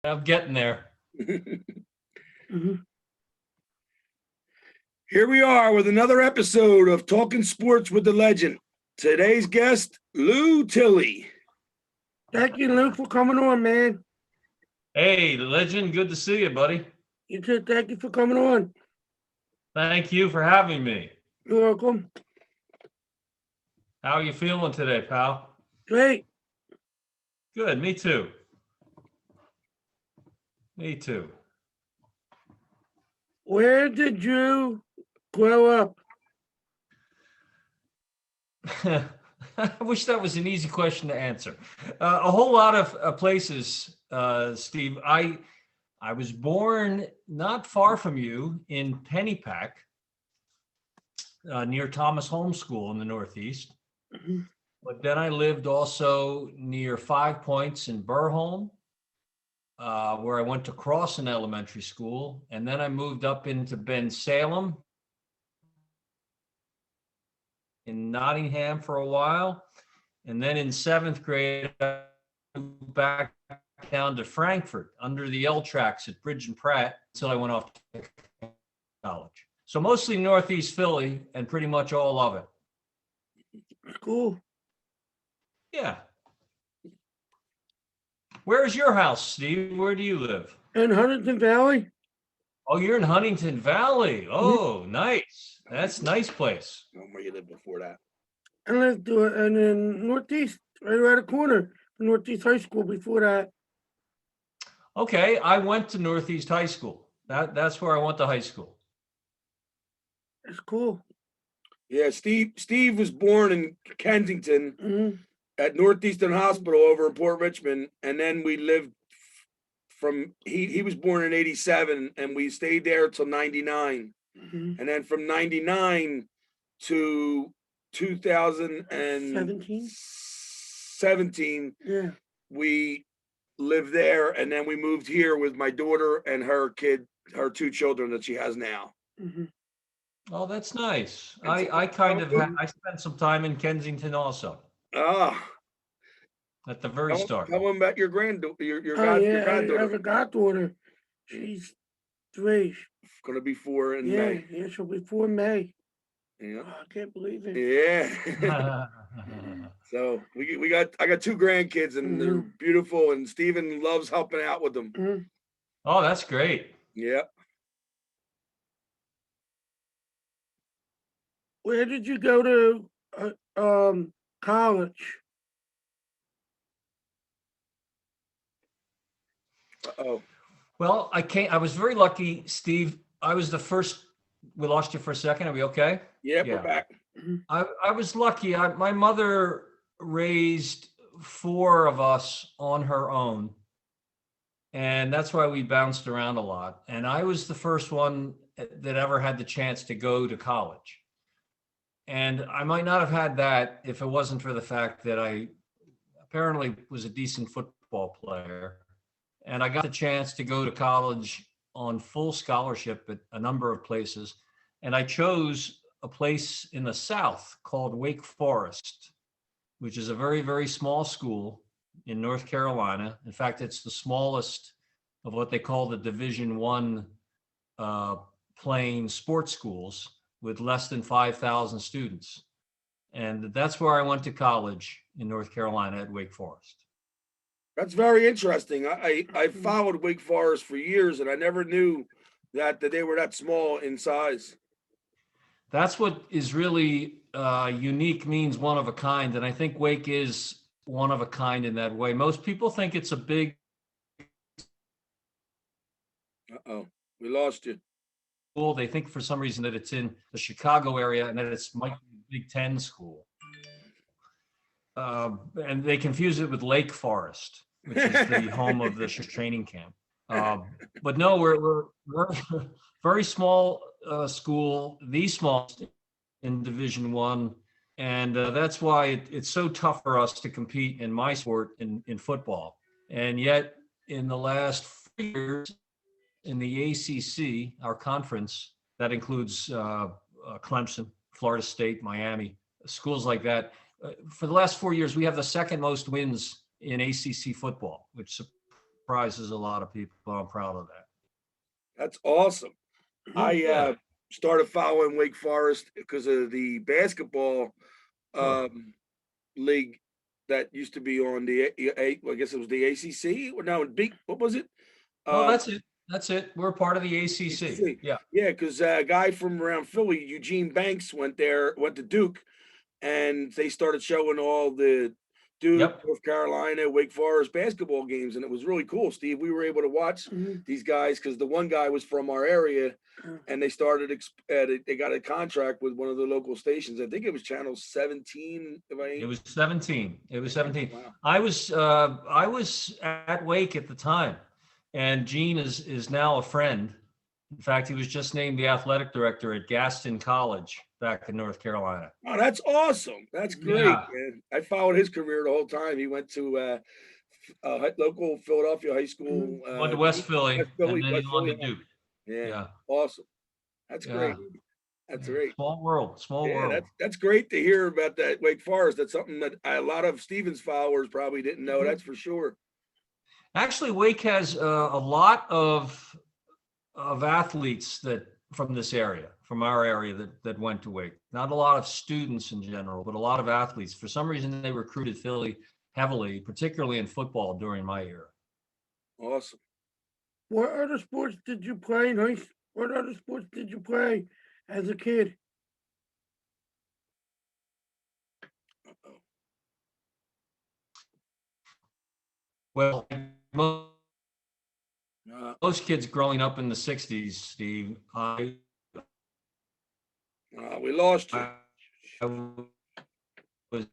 I'm getting there. Mhm. Here we are with another episode of Talking Sports with the Legend. Today's guest, Lou Tilley. Thank you, Luke, for coming on, man. Hey, Legend, good to see you, buddy. You too. Thank you for coming on. Thank you for having me. You're welcome. How are you feeling today, pal? Great. Good, me too. Me too. Where did you grow up? I wish that was an easy question to answer. A whole lot of places, Steve. I was born not far from you in Pennypack, near Thomas Holmes School in the Northeast. Mhm. But then I lived also near Five Points in Burholm, where I went to Crossan Elementary School. And then I moved up into Ben Salem in Nottingham for a while. And then in seventh grade, I moved back down to Frankfurt under the L tracks at Bridge and Pratt until I went off to college. So mostly Northeast Philly and pretty much all of it. Cool. Yeah. Where's your house, Steve? Where do you live? In Huntington Valley? Oh, you're in Huntington Valley. Oh, nice. That's a nice place. Where you lived before that? I lived in the Northeast, right around the corner, Northeast High School before that. Okay, I went to Northeast High School. That's where I went to high school. It's cool. Yeah, Steve was born in Kensington Mhm. at Northeastern Hospital over in Port Richmond, and then we lived from he was born in 87, and we stayed there till 99. Mhm. And then from 99 to 2017, 17? Yeah. we lived there, and then we moved here with my daughter and her two children that she has now. Mhm. Oh, that's nice. I kind of I spent some time in Kensington also Ah, at the very start. tell them about your granddaughter, your Oh, your yeah. I goddaughter. have a goddaughter. She's 3. Gonna be 4 in Yeah. May. Yeah, she'll be 4 in May. Yeah. Oh, I can't believe it. Yeah. So I got 2 grandkids, and they're beautiful, and Steven loves helping out with them. Mhm. Oh, that's great. Yeah. Where did you go to college? Oh, Well, I was very lucky, Steve. I was the first. We lost you for a second. Are we okay? yeah, Yeah. we're back. I was lucky. My mother raised 4 of us on her own. And that's why we bounced around a lot. And I was the first one that ever had the chance to go to college. And I might not have had that if it wasn't for the fact that I apparently was a decent football player. And I got the chance to go to college on full scholarship at a number of places. And I chose a place in the South called Wake Forest, which is a very, very small school in North Carolina. In fact, it's the smallest of what they call the Division I playing sports schools with less than 5,000 students. And that's where I went to college in North Carolina at Wake Forest. That's very interesting. I followed Wake Forest for years, and I never knew that they were that small in size. That's what is really unique, means one of a kind. And I think Wake is one of a kind in that way. Most people think it's a big Uh-oh, we lost you. school. They think for some reason that it's in the Chicago area and that it's might be a Big Ten school. And they confuse it with Lake Forest, which is the home of the training camp. But no, we're very small school, the smallest in Division I. And that's why it's so tough for us to compete in my sport in football. And yet in the last 4 years in the ACC, our conference, that includes Clemson, Florida State, Miami, schools like that. For the last 4 years, we have the second most wins in ACC football, which surprises a lot of people. I'm proud of that. That's awesome. I Yeah. started following Wake Forest because of the basketball Sure. league that used to be on I guess it was the ACC or no, what was it? Oh, Uh, that's it. That's it. We're part of the ACC. ACC. Yeah. Yeah, because a guy from around Philly, Eugene Banks, went to Duke, and they started showing all the Duke, Yep. North Carolina, Wake Forest basketball games, and it was really cool, Steve. We were able to watch Mhm. these guys because the one guy was from our area, Yeah. and they started they got a contract with one of the local stations. I think it was Channel 17. If I It was 17. It was Yeah, 17. wow. I was at Wake at the time, and Gene is now a friend. In fact, he was just named the athletic director at Gaston College back in North Carolina. Oh, that's awesome. That's great, Yeah. man. I followed his career the whole time. He went to local Philadelphia high school. Went to West Philly, and then he West went Philly. to Duke. Yeah, Yeah. awesome. That's Yeah. great. That's Yeah. great. Small world. Small Yeah, world. that's great to hear about that Wake Forest. That's something that a lot of Stevens followers probably didn't know. That's for sure. Actually, Wake has a lot of athletes that from this area, from our area that went to Wake. Not a lot of students in general, but a lot of athletes. For some reason, they recruited Philly heavily, particularly in football during my era. Awesome. What other sports did you play in high school? What other sports did you play as a kid? Well, Uh, most kids growing up in the '60s, Steve, we lost you. I was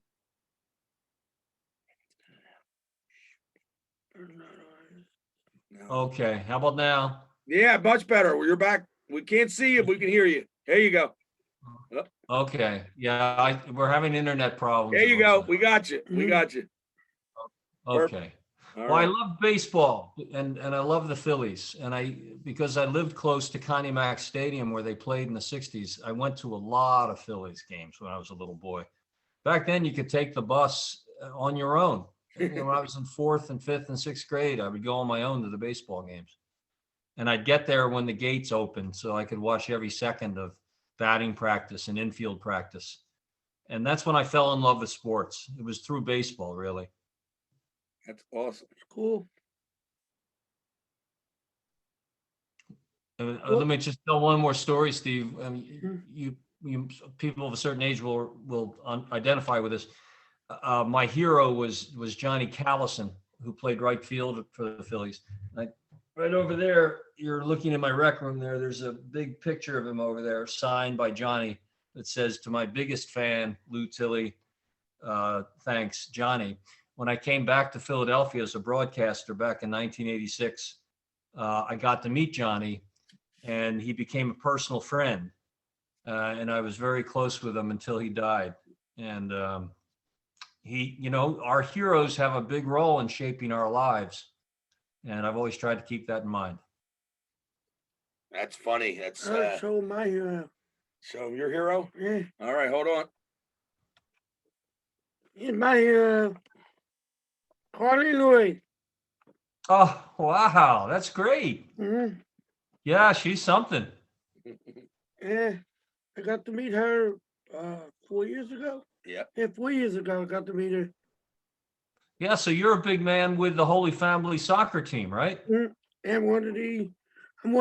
No. okay. How about now? Yeah, much better. You're back. We can't see you, but we can hear you. There you go. Okay. Yeah, we're having internet problems. There It you looks go. like. We got you. We got you. Perfect. Okay. All Well, I right. love baseball and I love the Phillies. And because I lived close to Connie Mack Stadium where they played in the 60s, I went to a lot of Phillies games when I was a little boy. Back then, you could take the bus on your own. When I was in fourth and fifth and sixth grade, I would go on my own to the baseball games. And I'd get there when the gates opened so I could watch every second of batting practice and infield practice. And that's when I fell in love with sports. It was through baseball, really. That's awesome. Cool. Let me just tell one more story, Steve. Mhm. You people of a certain age will identify with this. My hero was Johnny Callison, who played right field for the Phillies. Right over there, you're looking in my rec room there. There's a big picture of him over there, signed by Johnny, that says, "To my biggest fan, Lou Tilley, thanks, Johnny." When I came back to Philadelphia as a broadcaster back in 1986, I got to meet Johnny, and he became a personal friend. And I was very close with him until he died. And our heroes have a big role in shaping our lives. And I've always tried to keep that in mind. That's funny. That's I'll show my hero. so your hero. Yeah. All right, hold on. And my hero, Carly Lloyd. Oh, wow. That's great. Mm-hmm. Yeah, she's something. Yeah. I got to meet her 4 years ago. Yep. Yeah, 4 years ago I got to meet her. Yeah, so you're a big man with the Holy Family soccer team, right? And I'm one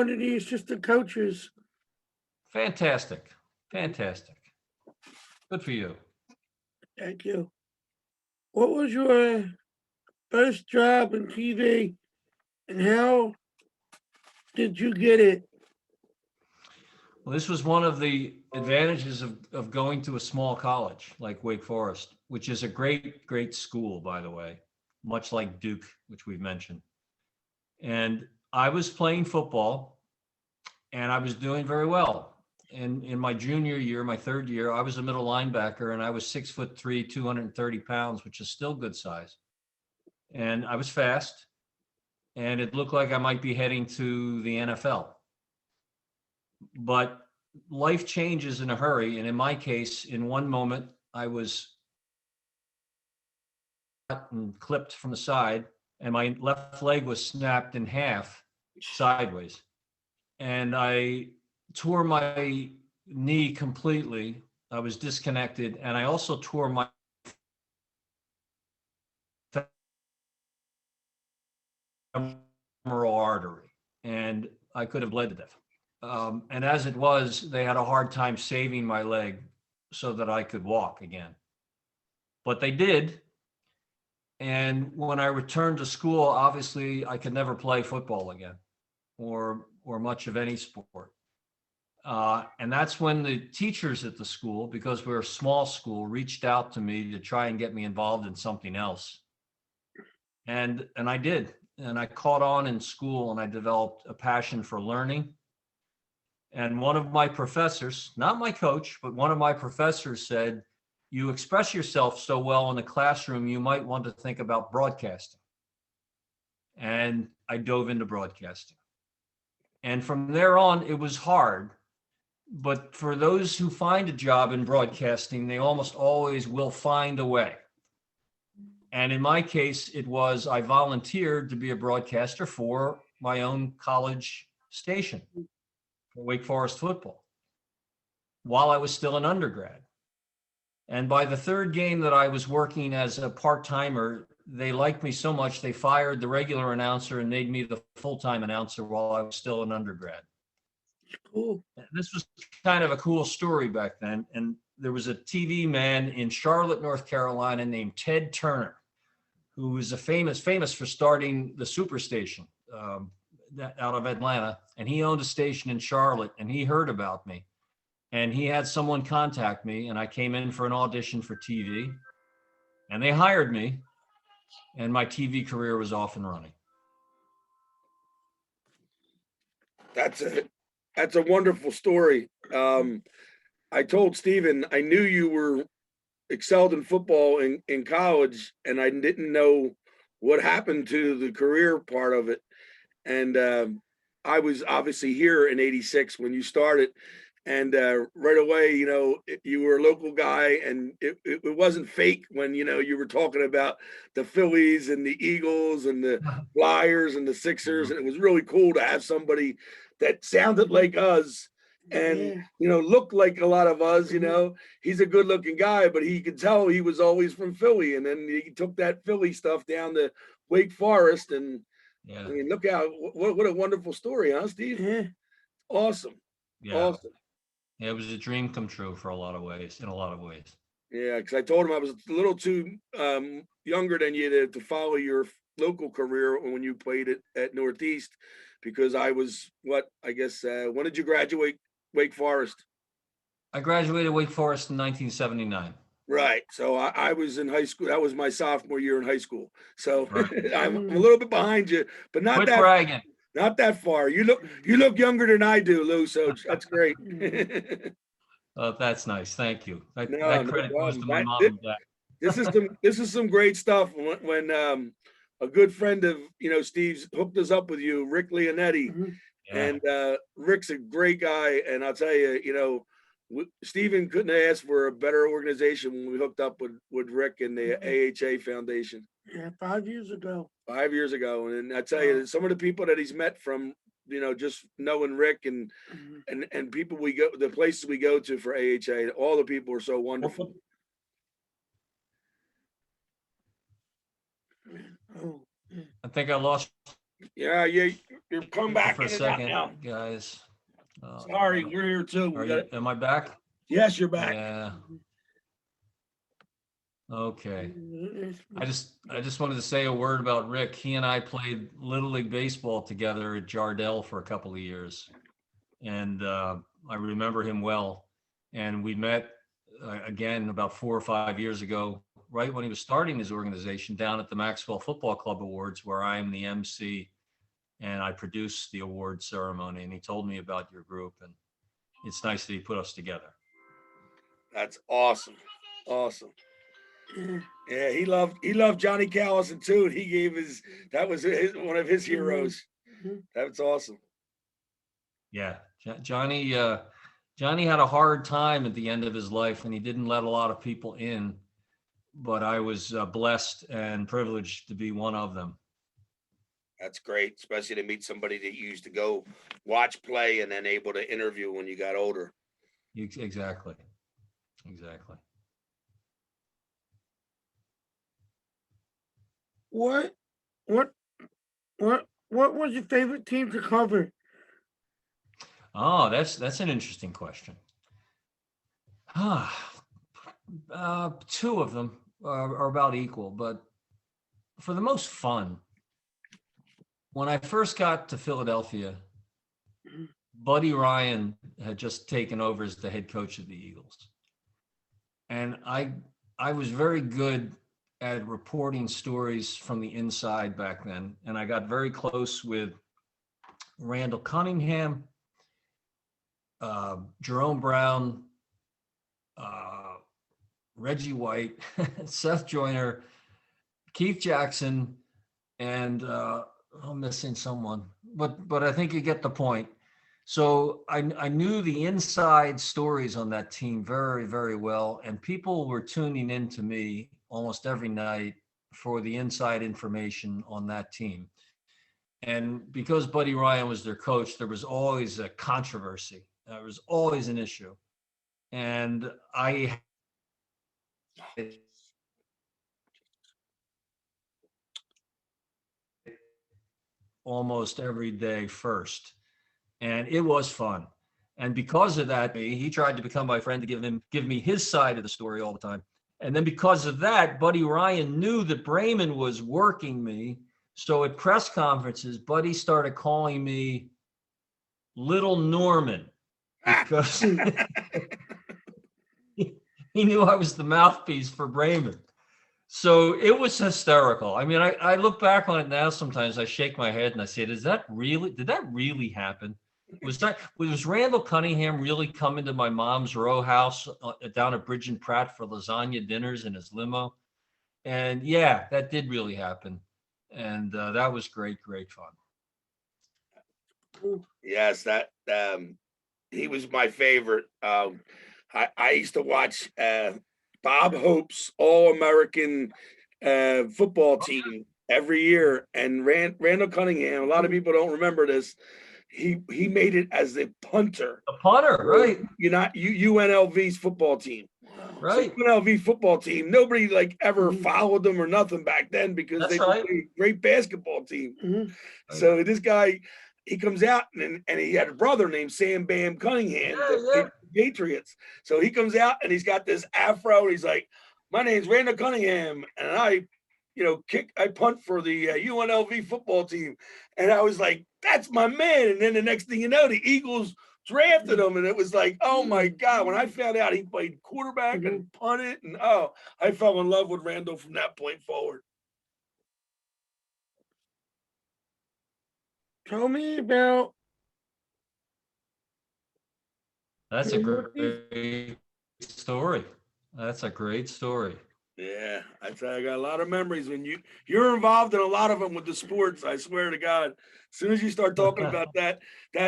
of the assistant coaches. Fantastic. Fantastic. Good for you. Thank you. What was your first job in TV and how did you get it? Well, this was one of the advantages of going to a small college like Wake Forest, which is a great, great school, by the way, much like Duke, which we've mentioned. And I was playing football and I was doing very well. And in my junior year, my third year, I was a middle linebacker and I was 6'3", 230 pounds, which is still good size. And I was fast and it looked like I might be heading to the NFL. But life changes in a hurry. And in my case, in one moment, I was clipped from the side. and my left leg was snapped in half sideways. And I tore my knee completely. I was disconnected, and I also tore my femoral artery, and I could have bled to death. And as it was, they had a hard time saving my leg so that I could walk again. But they did. And when I returned to school, obviously I could never play football again, or much of any sport. And that's when the teachers at the school, because we're a small school, reached out to me to try and get me involved in something else. And I did. And I caught on in school, and I developed a passion for learning. And one of my professors, not my coach, but one of my professors said, "You express yourself so well in the classroom, you might want to think about broadcasting." And I dove into broadcasting. And from there on, it was hard. But for those who find a job in broadcasting, they almost always will find a way. And in my case, it was I volunteered to be a broadcaster for my own college station, for Wake Forest football, while I was still an undergrad. And by the third game that I was working as a part-timer, they liked me so much, they fired the regular announcer and made me the full-time announcer while I was still an undergrad. Cool. This was kind of a cool story back then. And there was a TV man in Charlotte, North Carolina named Ted Turner, who was famous for starting the Superstation out of Atlanta. And he owned a station in Charlotte, and he heard about me. And he had someone contact me, and I came in for an audition for TV, and they hired me, and my TV career was off and running. That's a wonderful story. I told Stephen I knew you were excelled in football in college, and I didn't know what happened to the career part of it. And I was obviously here in '86 when you started. And right away, you were a local guy, and it wasn't fake when, you were talking about the Phillies and the Eagles and the Flyers and the Sixers. And it was really cool to have somebody that sounded like us and, looked like a lot of us. He's a good looking guy, but he could tell he was always from Philly. And then he took that Philly stuff down to Wake Forest. And I mean, look out, what a wonderful story, huh, Steve? Yeah. Awesome. Yeah. Awesome. Yeah, it was a dream come true in a lot of ways. Yeah, because I told him I was a little too younger than you to follow your local career when you played at Northeast, because I was when did you graduate Wake Forest? I graduated Wake Forest in 1979. Right. So I was in high school. That was my sophomore year in high school. So Right. I'm a little bit behind you, but not Quit that bragging. not that far. You look younger than I do, Lou. So that's great. Oh, that's nice. Thank you. That No credit goes to problem. my mom and dad. This is some great stuff. When a good friend of Steve's hooked us up with you, Rick Leonetti, Yeah. and Rick's a great guy. And I'll tell you, Steven couldn't ask for a better organization when we hooked up with Rick and the AHA Foundation. Yeah, 5 years ago. 5 years ago, and I tell you, some of the people that he's met from just knowing Rick and people the places we go to for AHA, all the people are so wonderful. Oh, I think I lost Yeah, you're come back for a in and out second, now. guys. Sorry, we're here too. Am I back? Yes, you're back. Yeah. Okay. I just wanted to say a word about Rick. He and I played Little League Baseball together at Jardel for a couple of years. And I remember him well. And we met again about 4 or 5 years ago, right when he was starting his organization, down at the Maxwell Football Club Awards, where I am the MC and I produced the award ceremony. And he told me about your group, and it's nice that he put us together. That's awesome. Awesome. Yeah, he loved Johnny Callison too. He gave that was one of his heroes. That's awesome. Yeah, Johnny had a hard time at the end of his life, and he didn't let a lot of people in, but I was blessed and privileged to be one of them. That's great, especially to meet somebody that you used to go watch play and then able to interview when you got older. Exactly. Exactly. What, what, what was your favorite team to cover? Oh, that's an interesting question. Ah, two of them are about equal, but for the most fun, when I first got to Philadelphia, Buddy Ryan had just taken over as the head coach of the Eagles. And I was very good at reporting stories from the inside back then. And I got very close with Randall Cunningham, Jerome Brown, uh, Reggie White, Seth Joyner, Keith Jackson, and I'm missing someone, but I think you get the point. So I knew the inside stories on that team very, very well, and people were tuning in to me almost every night for the inside information on that team. And because Buddy Ryan was their coach, there was always a controversy. There was always an issue. And I almost every day first. And it was fun. And because of that, he tried to become my friend to give me his side of the story all the time. And then because of that, Buddy Ryan knew that Brayman was working me. So at press conferences, Buddy started calling me Little Norman because he knew I was the mouthpiece for Brayman. So it was hysterical. I mean, I look back on it now. Sometimes I shake my head and I say, did that really happen? Was Randall Cunningham really coming to my mom's row house down at Bridge and Pratt for lasagna dinners in his limo? And yeah, that did really happen. And that was great fun. Yes, that he was my favorite. I used to watch Bob Hope's All-American football team every year, and Randall Cunningham. A lot of people don't remember this. He made it as a punter. A punter, right? UNLV's football team. Right. So UNLV football team, nobody like ever followed them or nothing back then because That's they were right. a great basketball team. Mhm. So this guy, he comes out and he had a brother named Sam Bam Cunningham that played for the Patriots. So he comes out and he's got this afro. And he's like, "My name's Randall Cunningham, and I punt for the UNLV football team." And I was like, "That's my man." And then the next thing you know, the Eagles drafted him, and it was like, oh my God. When I found out he played quarterback and punted, and I fell in love with Randall from that point forward. Tell me about That's a your rookies. great story. That's a great story. Yeah, I got a lot of memories when you're involved in a lot of them with the sports. I swear to God, as soon as you start talking about that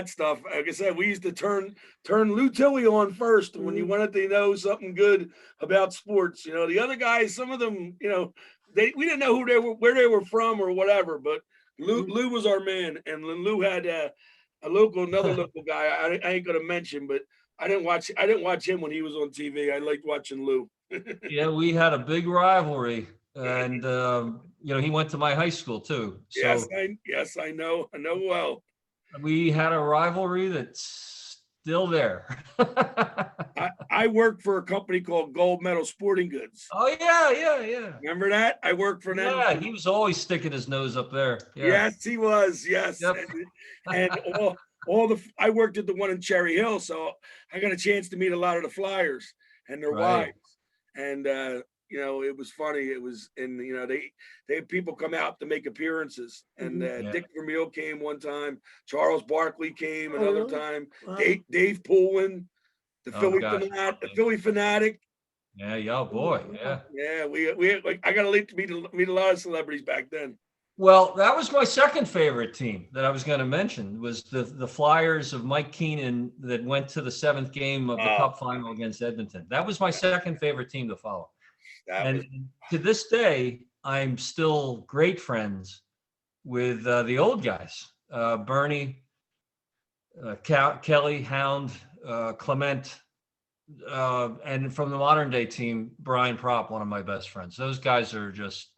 stuff, like I said, we used to turn Lou Tilley on first when you wanted to know something good about sports. You know, the other guys, some of them, we didn't know who they were, where they were from, or whatever. But Lou was our man, and Lou had another local guy. I ain't gonna mention, but I didn't watch him when he was on TV. I liked watching Lou. Yeah, we had a big rivalry, and he went to my high school too. So Yes, I know well. we had a rivalry that's still there. I worked for a company called Gold Medal Sporting Goods. Oh yeah. Remember that? I worked for them. Yeah, he was always sticking his nose up there. Yeah. Yes, he was. Yes, Yep. and I worked at the one in Cherry Hill, so I got a chance to meet a lot of the Flyers and their Right. wives. And it was funny. It was, and they had people come out to make appearances. And Yeah. Dick Vermeil came one time. Charles Barkley came another time. Wow. Dave Poulin, the gosh. Philly fanatic. Yeah, boy. Yeah. Yeah, I got to meet a lot of celebrities back then. Well, that was my second favorite team that I was going to mention was the Flyers of Mike Keenan that went to the 7th game of the Cup final against Edmonton. That was my second favorite team to follow. To this day, I'm still great friends with the old guys, Bernie, Kelly, Hound, Clement, and from the modern day team, Brian Propp, one of my best friends. Those guys are just,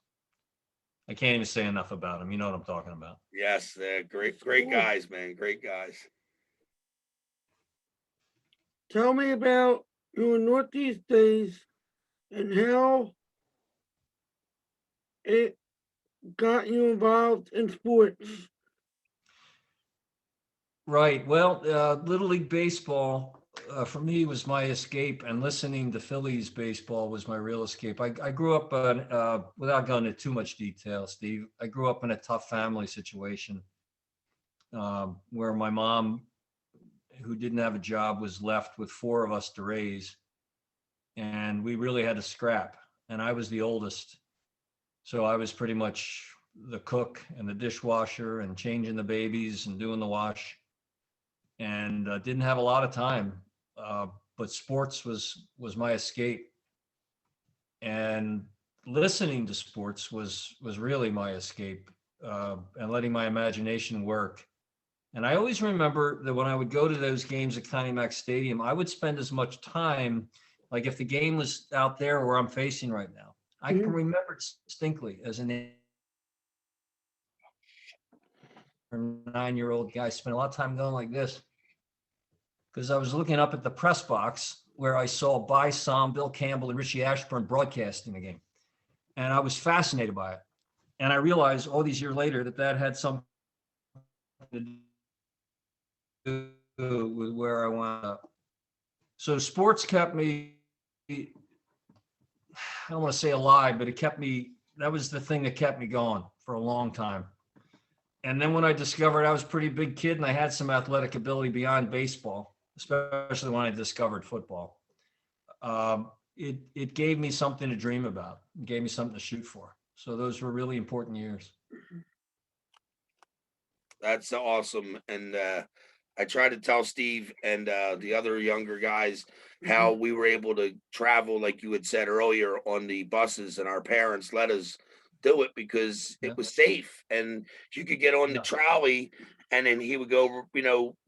I can't even say enough about them. You know what I'm talking about. Yes, they're great guys, man. Great guys. Tell me about your Northeast days and how it got you involved in sports. Right. Well, Little League Baseball for me was my escape, and listening to Phillies baseball was my real escape. I grew up, without going into too much detail, Steve, I grew up in a tough family situation where my mom, who didn't have a job, was left with four of us to raise. And we really had to scrap. And I was the oldest. So I was pretty much the cook and the dishwasher and changing the babies and doing the wash. And didn't have a lot of time. But sports was my escape. And listening to sports was really my escape, and letting my imagination work. And I always remember that when I would go to those games at Connie Mack Stadium, I would spend as much time, like if the game was out there where I'm facing right now, I can remember it distinctly as an 9-year-old guy, spent a lot of time going like this, because I was looking up at the press box where I saw By Sam, Bill Campbell, and Richie Ashburn broadcasting the game. And I was fascinated by it. And I realized all these years later that had something to do with where I wound up. So sports kept me, I don't want to say alive, but it kept me, that was the thing that kept me going for a long time. And then when I discovered I was a pretty big kid and I had some athletic ability beyond baseball, especially when I discovered football, it gave me something to dream about. It gave me something to shoot for. So those were really important years. That's awesome. And I try to tell Steve and the other younger guys how we were able to travel, like you had said earlier, on the buses, and our parents let us do it because it was safe. And you could get on the trolley, and then he would go,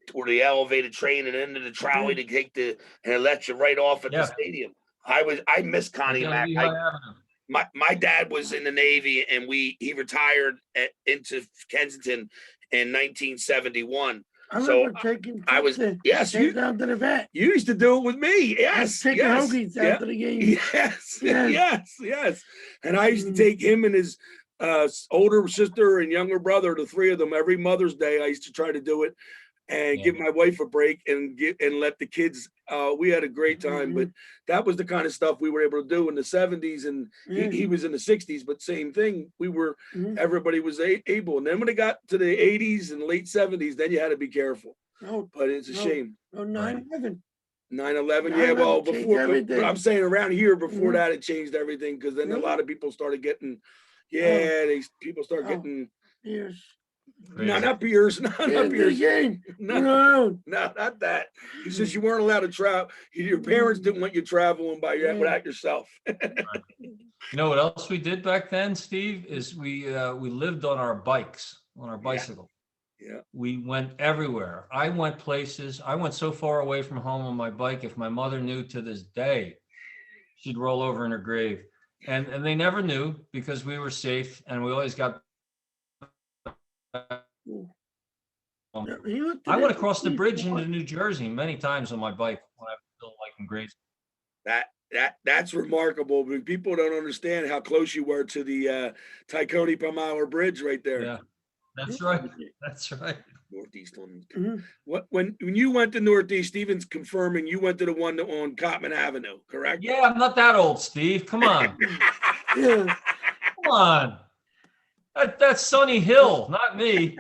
toward the elevated train and into the trolley to take and it let you right off at the stadium. I miss Connie Mack. My dad was in the Navy, and he retired into Kensington in 1971. I remember taking you down to the vet. You used to do it with me. Yes. Taking hoagies after the game. Yes. And I used to take him and his older sister and younger brother, the three of them, every Mother's Day. I used to try to do it and give my wife a break and let the kids. We had a great time, but that was the kind of stuff we were able to do in the 70s, and he was in the 60s, but same thing. We were, everybody was able. And then when it got to the 80s and late 70s, then you had to be careful. But it's a shame. 9/11. 9/11, yeah. Well, before, but I'm saying around here before that, it changed everything, because then a lot of people started getting, people start getting. Yes. No, not beers. Not beers. No, not that. It's just you weren't allowed to travel. Your parents didn't want you traveling without yourself. You know what else we did back then, Steve? Is we lived on our bikes, on our bicycle. Yeah. We went everywhere. I went places. I went so far away from home on my bike. If my mother knew, to this day, she'd roll over in her grave. And they never knew, because we were safe, and we always got. I went across the bridge into New Jersey many times on my bike when I was still in grade school. That's remarkable, but people don't understand how close you were to the Tacony-Palmyra Bridge right there. Yeah, that's right. That's right. Northeast one. When you went to Northeast, Stephen's confirming you went to the one on Cotman Avenue, correct? Yeah, I'm not that old, Steve. Come on. Come on. That's Sonny Hill, not me.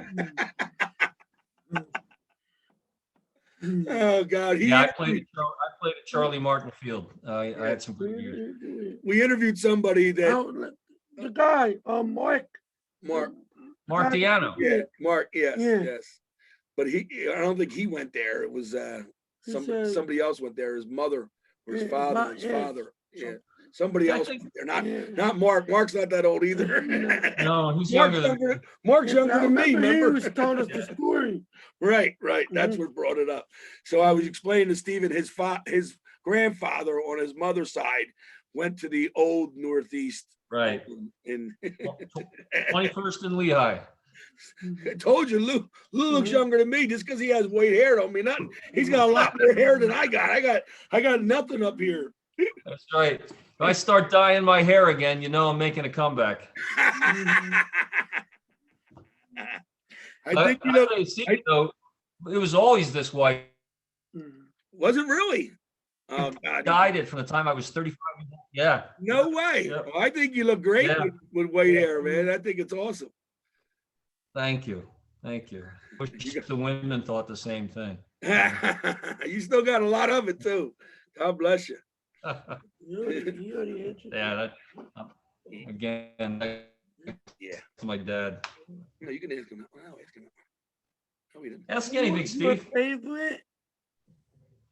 Oh God! I played at Charlie Martin Field. I had some good years. We interviewed somebody that the guy, Mark Diano. Yeah, Mark. Yes. But I don't think he went there. It was somebody else went there. His mother or his father. His father. Yeah. Somebody I else. think They're not Yeah. not Mark. Mark's not that old either. no, he's Mark's younger than younger. Mark's younger I than me. remember he Remember? was telling us the story. Right. That's Mhm. what brought it up. So I was explaining to Stephen his grandfather on his mother's side went to the old Northeast. right. In 21st and Lehigh. I told you, Lou looks Mhm. younger than me just because he has white hair. Don't mean nothing. He's got a lot more hair than I got. I got nothing up here. That's right. If I start dyeing my hair again, you know I'm making a comeback. I think I tell you, see, though, it was always this white. Mhm. was it really? Oh God, Dyed it from the time I was 35 years old. Yeah. no way. Yeah. Well, I think you look great Yeah. with white hair, man. I think it's awesome. Thank you. Thank you. Wish the women thought the same thing. You still got a lot of it too. God bless you. You already answered. Yeah, again, Yeah. that's my dad. No, you can ask him. Well, ask him. No, we didn't. Ask Who anything, was your Steve. favorite?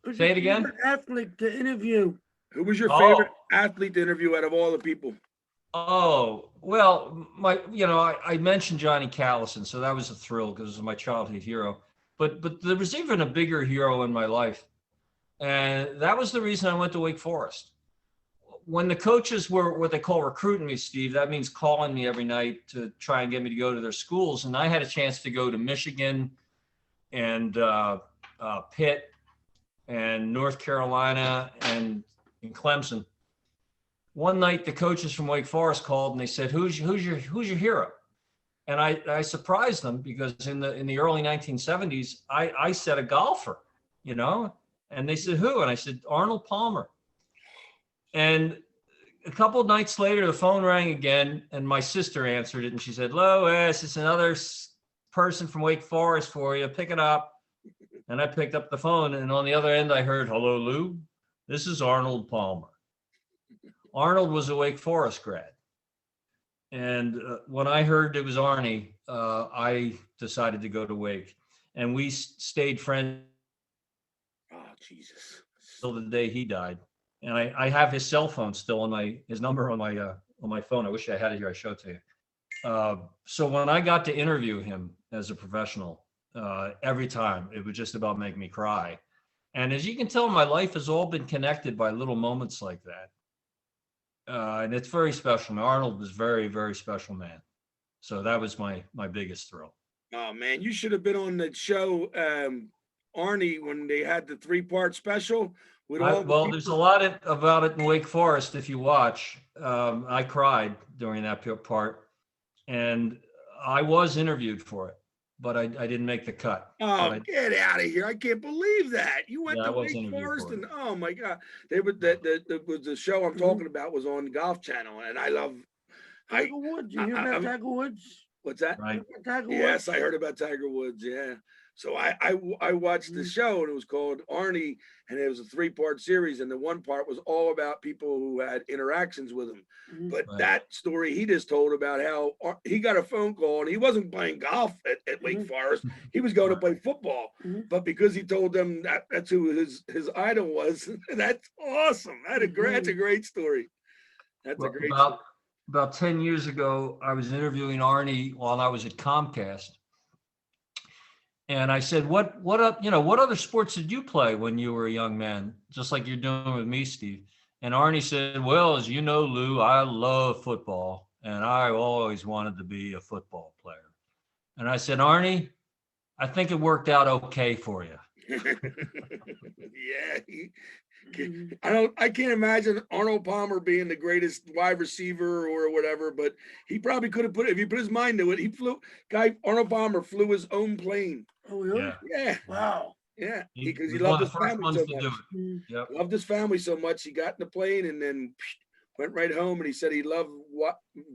Who's Say your it again? favorite athlete to interview? Who was your Oh. favorite athlete to interview out of all the people? Oh, well, I mentioned Johnny Callison, so that was a thrill because it was my childhood hero. But there was even a bigger hero in my life. And that was the reason I went to Wake Forest. When the coaches were what they call recruiting me, Steve, that means calling me every night to try and get me to go to their schools. And I had a chance to go to Michigan and Pitt and North Carolina and Clemson. One night, the coaches from Wake Forest called and they said, "Who's your hero?" And I surprised them because in the early 1970s, I said a golfer, and they said, "Who?" And I said, "Arnold Palmer." And a couple of nights later, the phone rang again, and my sister answered it, and she said, "Lois, it's another person from Wake Forest for you. Pick it up." And I picked up the phone, and on the other end, I heard, "Hello, Lou. This is Arnold Palmer." Arnold was a Wake Forest grad. And when I heard it was Arnie, I decided to go to Wake. And we stayed friends Oh, Jesus. till the day he died. And I have his cell phone still his number on my phone. I wish I had it here. I showed it to you. So when I got to interview him as a professional, every time it would just about make me cry. And as you can tell, my life has all been connected by little moments like that. And it's very special. Arnold was very, very special man. So that was my biggest thrill. Oh man, you should have been on the show, Arnie, when they had the 3-part special with all. Well, there's a lot about it in Wake Forest. If you watch, I cried during that part, and I was interviewed for it, but I didn't make the cut. Oh, get out of here! I can't believe that you went to Wake Forest, and oh my God, they were the show I'm talking about was on Golf Channel, and I love. Tiger Woods. You hear about Tiger Woods? What's that? Right. Tiger Woods? Yes, I heard about Tiger Woods. Yeah. So I watched the show, and it was called Arnie, and it was a 3-part series, and the one part was all about people who had interactions with him. But that story he just told about how he got a phone call, and he wasn't playing golf at Wake Forest. He was going to play football. But because he told them that's who his idol was, that's awesome. That's a great story. That's a great story. About 10 years ago, I was interviewing Arnie while I was at Comcast. And I said, what other sports did you play when you were a young man? Just like you're doing with me, Steve. And Arnie said, "Well, as you know, Lou, I love football, and I always wanted to be a football player." And I said, "Arnie, I think it worked out okay for you." Yeah. I can't imagine Arnold Palmer being the greatest wide receiver or whatever, but he probably could have if he put his mind to it, Arnold Palmer flew his own plane. Oh, really? Yeah. Wow. Yeah. He Because he was loved one his of the first family ones so to much. do it. Yep. Loved his family so much. He got in the plane and then went right home, and he said he loved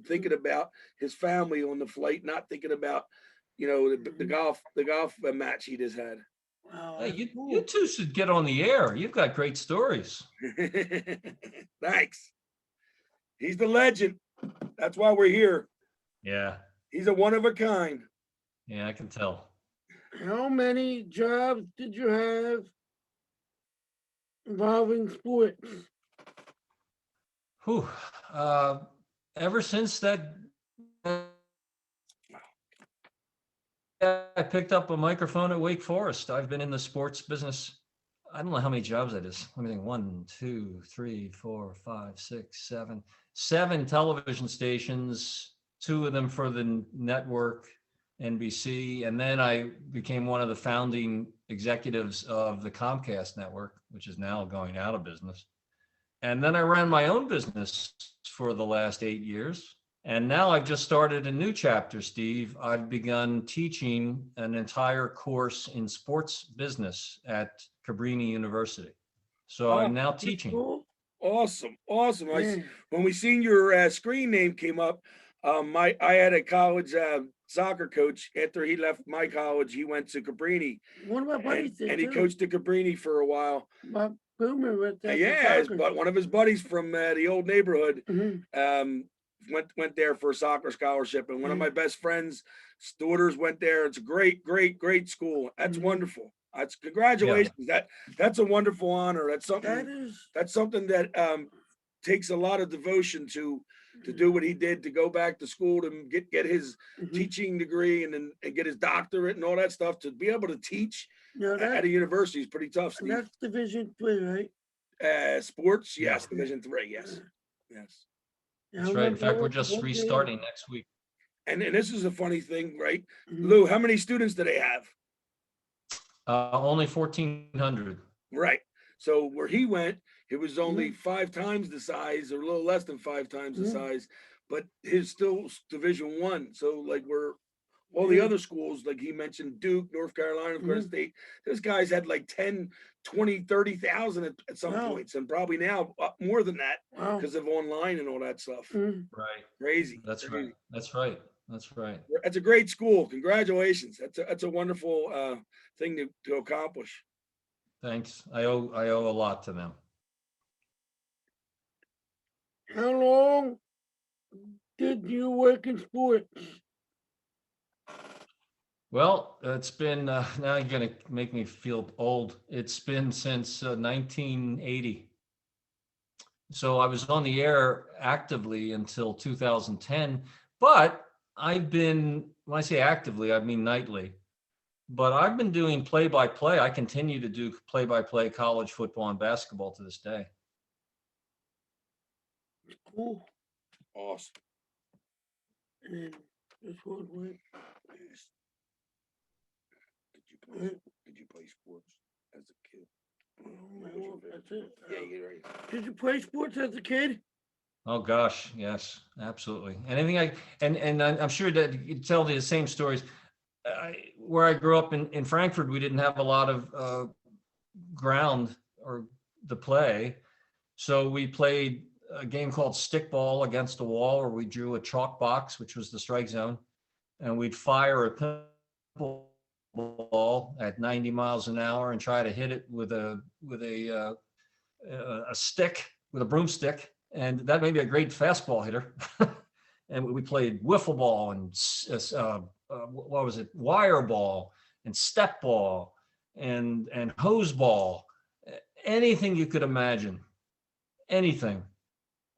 thinking about his family on the flight, not thinking about, the golf match he just had. Wow. Hey, you two should get on the air. You've got great stories. Thanks. He's the legend. That's why we're here. Yeah. He's a one of a kind. Yeah, I can tell. How many jobs did you have involving sports? Whew. Ever since that, I picked up a microphone at Wake Forest. I've been in the sports business. I don't know how many jobs that is. Let me think. 1, 2, 3, 4, 5, 6, 7. 7 television stations, 2 of them for the network, NBC. And then I became one of the founding executives of the Comcast network, which is now going out of business. And then I ran my own business for the last 8 years. And now I've just started a new chapter, Steve. I've begun teaching an entire course in sports business at Cabrini University. So Oh, I'm now That's teaching. cool. awesome. Awesome. Yeah. When we seen your screen name came up, I had a college soccer coach. After he left my college, he went to Cabrini, One of my buddies did and he too. coached at Cabrini for a while. My boomer went there. Yeah, one of his buddies from the old neighborhood Hmm. went there for a soccer scholarship, and one of Mhm. my best friends' daughters went there. It's a great school. That's Mhm. wonderful. That's congratulations. That's a wonderful honor. That's That something. is. That's something that takes a lot of devotion to do what he did, to go back to school to get his Mhm. teaching degree and get his doctorate and all that stuff. To be able to teach No, at a university is pretty tough, Steve. that's Division 3, right? Sports, Yeah. yes. Division 3, yes, yes. That's right. In fact, we're just restarting next week. And this is a funny thing, right? Mhm. Lou, how many students do they have? Only 1,400. Right. So where he went, it was only Mhm. 5 times the size, or a little less than 5 times the Mhm. size, but his still Division 1. So like we're all the Yeah. other schools, like he mentioned, Duke, North Carolina, Florida Mhm. State, those guys had like 10, 20, 30,000 at some Wow. points, and probably now more than that Wow. because of online and all that stuff. Mhm. Right. Crazy. That's crazy. right. That's right. That's right. That's a great school. Congratulations. That's a wonderful thing to accomplish. Thanks. I owe a lot to them. How long did you work in sports? Well, it's been, now you're going to make me feel old. It's been since 1980. So I was on the air actively until 2010, but when I say actively, I mean nightly, but I've been doing play-by-play. I continue to do play-by-play college football and basketball to this day. Cool. Awesome. And this one went. Yes. Did you play sports as a kid? Oh, that's it. Yeah, you're right. Did you play sports as a kid? Oh gosh, yes, absolutely. And I'm sure that you tell the same stories. Where I grew up in Frankfurt, we didn't have a lot of ground or to play, so we played a game called stickball against a wall, where we drew a chalk box, which was the strike zone, and we'd fire a pimple at 90 miles an hour and try to hit it with a stick, with a broomstick, and that made me a great fastball hitter. And we played wiffle ball and what was it, wire ball and step ball and hose ball, anything you could imagine, anything.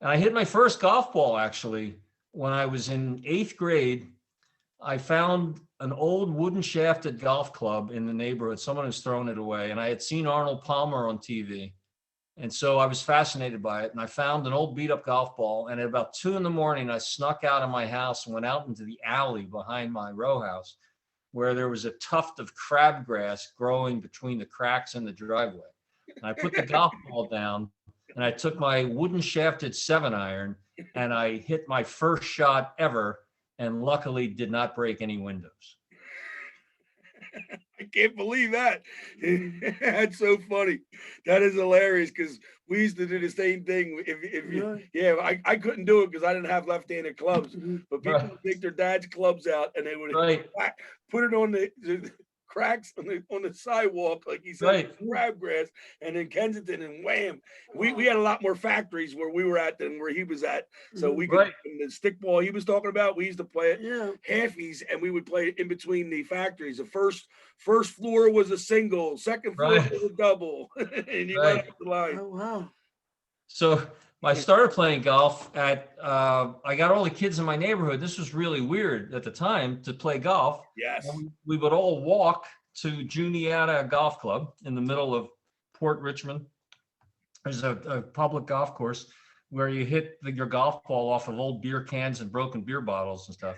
And I hit my first golf ball actually when I was in 8th grade. I found an old wooden shafted golf club in the neighborhood. Someone was throwing it away, and I had seen Arnold Palmer on TV. And so I was fascinated by it. And I found an old beat up golf ball. And at about 2 a.m, I snuck out of my house and went out into the alley behind my row house, where there was a tuft of crabgrass growing between the cracks in the driveway. And I put the golf ball down, and I took my wooden shafted 7-iron, and I hit my first shot ever, and luckily did not break any windows. I can't believe that. That's so funny. That is hilarious, because we used to do the same thing. I couldn't do it because I didn't have left-handed clubs. Mhm. But people would take their dad's clubs out and they would Right. put it on the cracks on the sidewalk, like he said, Right. crabgrass, and in Kensington, and wham. We had a lot more factories where we were at than where he was at. So we could, Right. the stick ball he was talking about, we used to play it Yeah. halfies, and we would play it in between the factories. The first floor was a single, second floor Right. was a double, and you Right. went up the line. Oh, wow. So I started playing golf at, I got all the kids in my neighborhood. This was really weird at the time to play golf. Yes. And we would all walk to Juniata Golf Club in the middle of Port Richmond. There's a public golf course where you hit your golf ball off of old beer cans and broken beer bottles and stuff.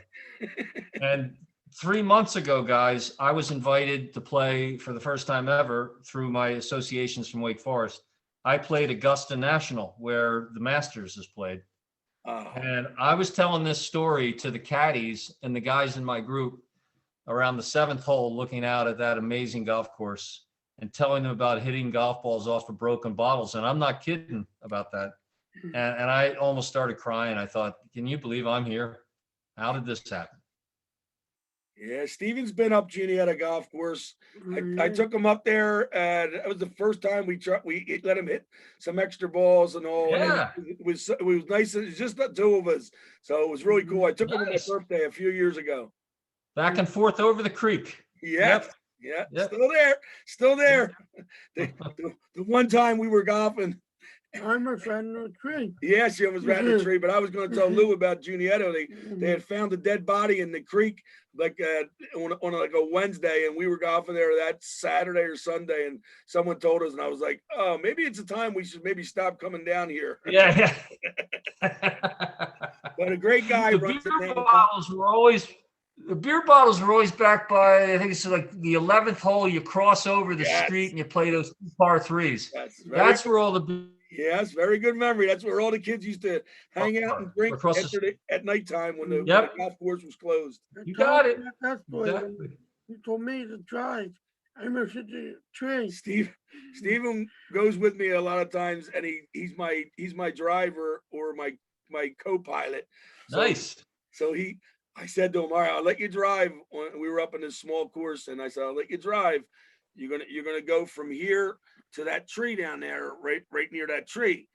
And 3 months ago, guys, I was invited to play for the first time ever through my associations from Wake Forest. I played Augusta National, where the Masters is played. Oh, And I was telling this story to the caddies and the guys in my group around the 7th hole, looking out at that amazing golf course and telling them about hitting golf balls off of broken bottles. And I'm not kidding about that. And I almost started crying. I thought, can you believe I'm here? How did this happen? yeah. Steven's been up Juniata Golf Course. I took him up there, and it was the first time we let him hit some extra balls and all. Yeah. And it was nice. It was just the two of us, so it was really cool. I took him on my Nice. birthday a few years ago. Back and forth over the creek. Yeah, Yep. yeah, Yep. still there. The one time we were golfing, I'm a friend of the tree. yeah, she almost ran the tree. But I was going to tell Lou about Juniata. They had found a dead body in the creek, like on like a Wednesday, and we were golfing there that Saturday or Sunday, and someone told us, and I was like, oh, maybe it's a time we should maybe stop coming down here. Yeah. But a great guy The runs beer it. bottles were always back by, I think it's like the 11th hole. You cross over the Yes. street and you play those par threes. That's Where all the yes, very good memory. That's where all the kids used to hang out and drink Across the- at nighttime when the Yep. golf course was closed. You got it. That's the way Exactly. you told me to drive. I remember the tree. Steven goes with me a lot of times, and he's my driver or my co-pilot. So, Nice. So I said to him, all right, I'll let you drive. We were up in this small course, and I said, I'll let you drive. You're gonna go from here to that tree down there, right near that tree.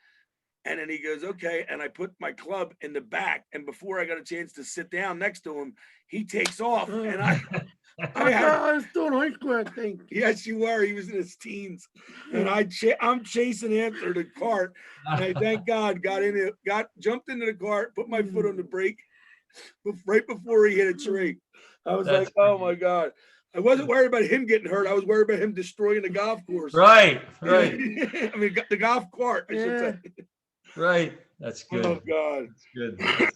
And then he goes, okay. And I put my club in the back, and before I got a chance to sit down next to him, he takes off, and I was still in high school, I think. yes, you were. He was in his teens, and I'm chasing after the cart. And I thank God jumped into the cart, put my foot on the brake, right before he hit a tree. I was That's like, oh my God. I wasn't worried about him getting hurt. I was worried about him destroying the golf course. Right. I mean, the golf cart, I should say. Right. That's good. Oh God. That's good.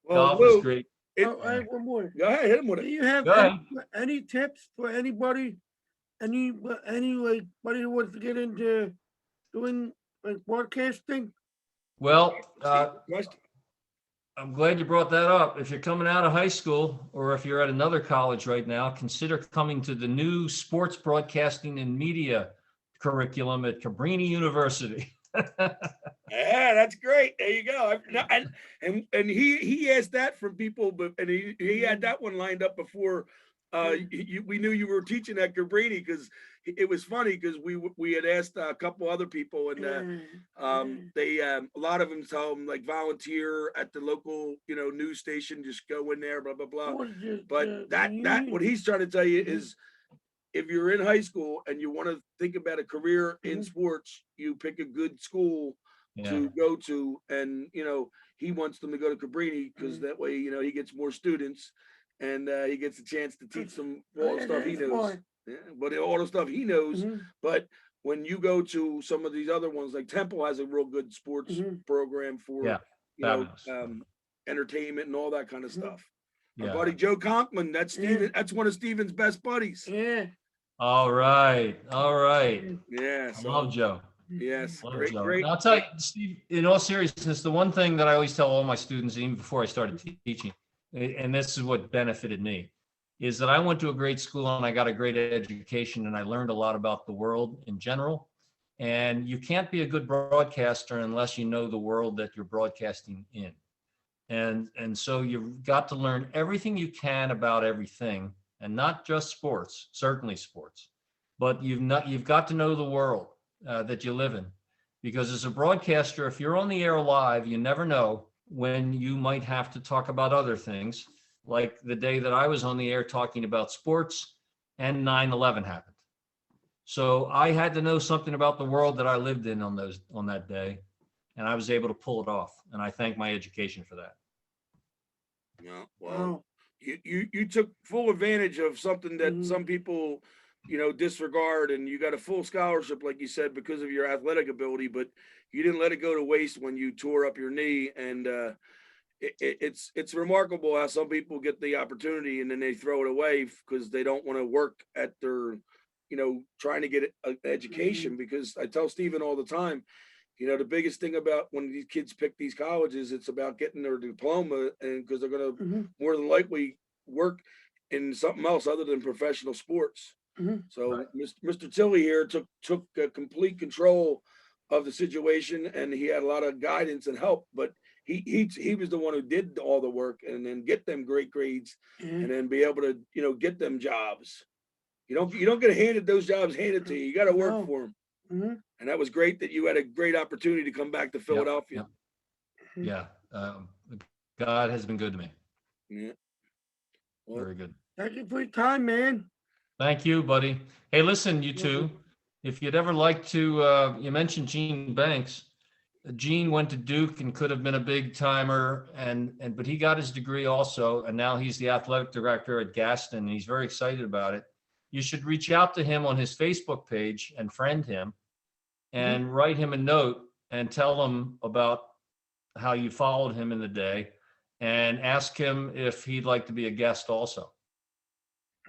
Well, Golf Lou, is great. I have one more. go ahead, hit him with Do it. you have Go ahead. any tips for anybody? Any like buddy who wants to get into doing like broadcasting? Well, Question. I'm glad you brought that up. If you're coming out of high school or if you're at another college right now, consider coming to the new sports broadcasting and media curriculum at Cabrini University. Yeah, that's great. There you go. And he asked that from people, but he had that one lined up before we knew you were teaching at Cabrini, because it was funny because we had asked a couple other people, and they a lot of them tell them like volunteer at the local news station, just go in there, blah blah blah. But that what he's trying to tell you is, if you're in high school and you want to think about a career in sports, you pick a good school to go to, and he wants them to go to Cabrini because that way he gets more students, and he gets a chance to teach them all the stuff he knows. Yeah, but all the stuff he knows. But when you go to some of these other ones, like Temple has a real good sports program for entertainment and all that kind of stuff. Our buddy Joe Conkman, that's Steven, that's one of Steven's best buddies. Yeah. All right. Yeah. I love Joe. Yes. Love Great, Joe. great. And I'll tell you, Steve, in all seriousness, the one thing that I always tell all my students, even before I started teaching, and this is what benefited me, is that I went to a great school and I got a great education and I learned a lot about the world in general. And you can't be a good broadcaster unless you know the world that you're broadcasting in. And so you've got to learn everything you can about everything, and not just sports, certainly sports, but you've got to know the world that you live in. Because as a broadcaster, if you're on the air live, you never know when you might have to talk about other things, like the day that I was on the air talking about sports and 9/11 happened. So I had to know something about the world that I lived in on that day, and I was able to pull it off. And I thank my education for that. Yeah, well, Wow. you took full advantage of something that Mhm. some people, disregard, and you got a full scholarship, like you said, because of your athletic ability, but you didn't let it go to waste when you tore up your knee. And it's remarkable how some people get the opportunity and then they throw it away because they don't want to work at their, trying to get an education. Because I tell Stephen all the time, the biggest thing about when these kids pick these colleges, it's about getting their diploma, and because they're going to Mhm. more than likely work in something else other than professional sports. Mhm. So Right. Mr. Tilley here took complete control of the situation, and he had a lot of guidance and help. But he was the one who did all the work, and then get them great grades, Yeah. and then be able to get them jobs. You don't get handed those jobs handed to you. You got to work No. for them. Mhm. And that was great that you had a great opportunity to come back to Yep. Philadelphia. Yep. Yeah. God has been good to me. Yeah. Well, Very good. Thank you for your time, man. Thank you, buddy. Hey, listen, you two, Welcome. if you'd ever like to, you mentioned Gene Banks. Gene went to Duke and could have been a big timer, but he got his degree also, and now he's the athletic director at Gaston, and he's very excited about it. You should reach out to him on his Facebook page and friend him, and write him a note and tell him about how you followed him in the day, and ask him if he'd like to be a guest also.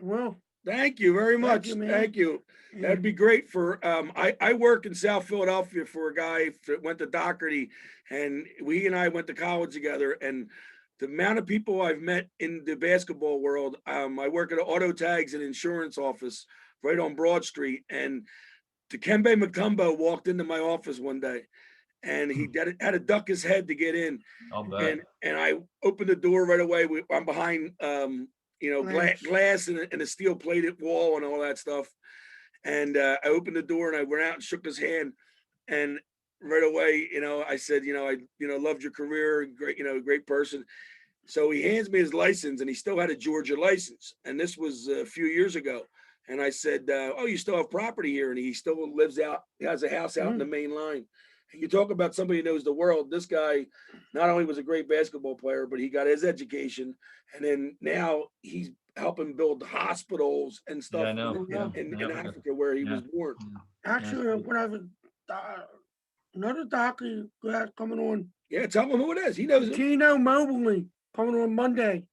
Well, thank you very thank much. you, man. Thank you. Yeah. That'd be great for I work in South Philadelphia for a guy that went to Doherty, and he and I went to college together. And the amount of people I've met in the basketball world, I work at an auto tags and insurance office right on Broad Street, and Dikembe Mutombo walked into my office one day, and he had to duck his head to get in, I'll bet. and I opened the door right away. I'm behind glass and a steel plated wall and all that stuff. And I opened the door and I went out and shook his hand. And right away, I said, I loved your career, great, great person. So he hands me his license, and he still had a Georgia license. And this was a few years ago. And I said, oh, you still have property here? And he still lives out, he has a house out in the main line. And you talk about somebody who knows the world. This guy not only was a great basketball player, but he got his education. And then now he's helping build hospitals and Yeah, stuff I know. Yeah. in Yeah. Africa where he Yeah. was born. Actually, I'm gonna have another doctor coming on. Yeah, tell him who it is. He knows him. Tino Mobley coming on Monday.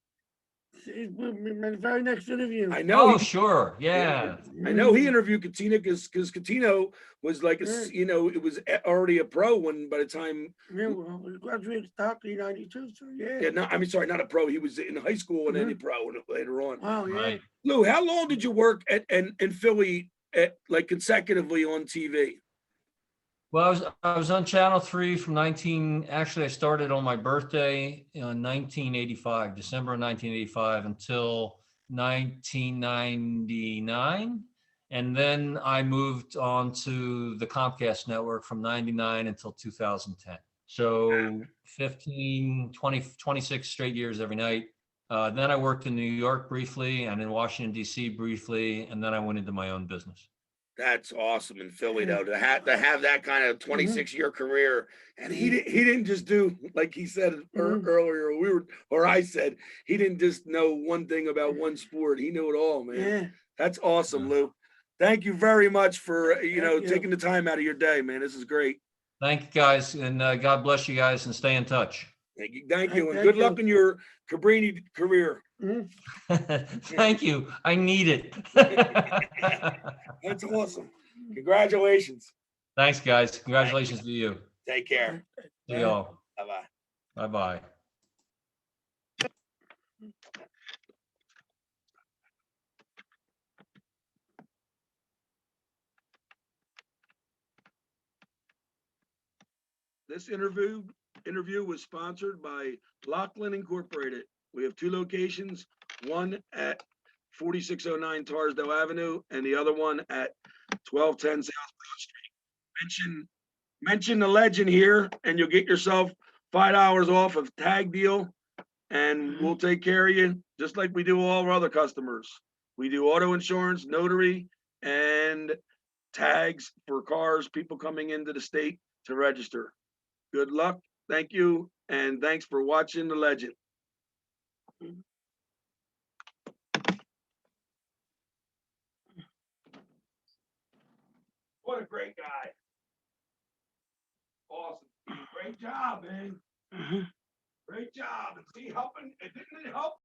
He's with me in the very next interview. I know. Oh, sure. Yeah. I know he interviewed Katina because Katino was like it was already a pro when by the time. Yeah, well, he graduated doctor in '92, so yeah. Yeah, no, I mean, sorry, not a pro. He was in high school and then a pro later on. Wow, yeah. Right. Lou, how long did you work in Philly like consecutively on TV? Well, I was on Channel 3 from actually I started on my birthday in 1985, December of 1985 until 1999. And then I moved on to the Comcast network from 99 until 2010. So 15, 20, 26 straight years every night. Then I worked in New York briefly and in Washington, D.C. briefly. And then I went into my own business. That's awesome in Philly, though, to have that kind of 26-year career. And he didn't just do, like he said earlier, I said, he didn't just know one thing about one sport. He knew it all, man. Yeah. That's awesome, Lou. Thank you very much for you. taking the time out of your day, man. This is great. Thank you, guys, and God bless you guys, and stay in touch. Thank you, and Thank good you. luck in your Cabrini career. Thank you. I need it. That's awesome. Congratulations. Thanks, guys. Congratulations to you. Take care. See y'all. Bye-bye. Bye-bye. This interview was sponsored by Lachlan Incorporated. We have two locations, one at 4609 Tarsdale Avenue and the other one at 1210 South Broad Street. Mention the legend here and you'll get yourself $5 off of tag deal, and we'll take care of you just like we do all our other customers. We do auto insurance, notary, and tags for cars, people coming into the state to register. Good luck. Thank you. And thanks for watching The Legend. What a great guy. Awesome. Great job, man. Great job. And see, didn't it help?